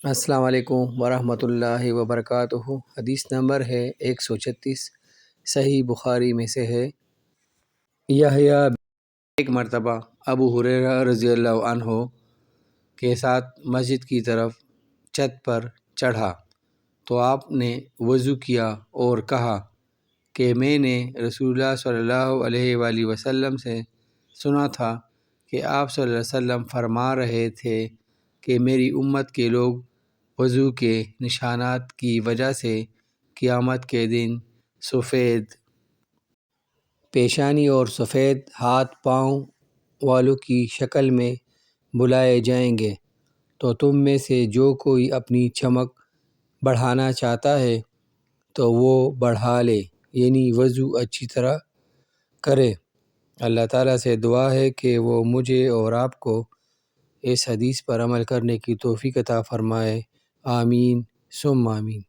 السلام علیکم ورحمۃ اللہ وبرکاتہ۔ حدیث نمبر ہے 136، صحیح بخاری میں سے ہے۔ یحییٰ ایک مرتبہ ابو ہریرہ رضی اللہ عنہ کے ساتھ مسجد کی طرف چھت پر چڑھا تو آپ نے وضو کیا اور کہا کہ میں نے رسول اللہ صلی اللہ علیہ وآلہ وسلم سے سنا تھا کہ آپ صلی اللہ علیہ وسلم فرما رہے تھے کہ میری امت کے لوگ وضو کے نشانات کی وجہ سے قیامت کے دن سفید پیشانی اور سفید ہاتھ پاؤں والوں کی شکل میں بلائے جائیں گے، تو تم میں سے جو کوئی اپنی چمک بڑھانا چاہتا ہے تو وہ بڑھا لے، یعنی وضو اچھی طرح کرے۔ اللہ تعالیٰ سے دعا ہے کہ وہ مجھے اور آپ کو اس حدیث پر عمل کرنے کی توفیق عطا فرمائے، آمین ثم آمین۔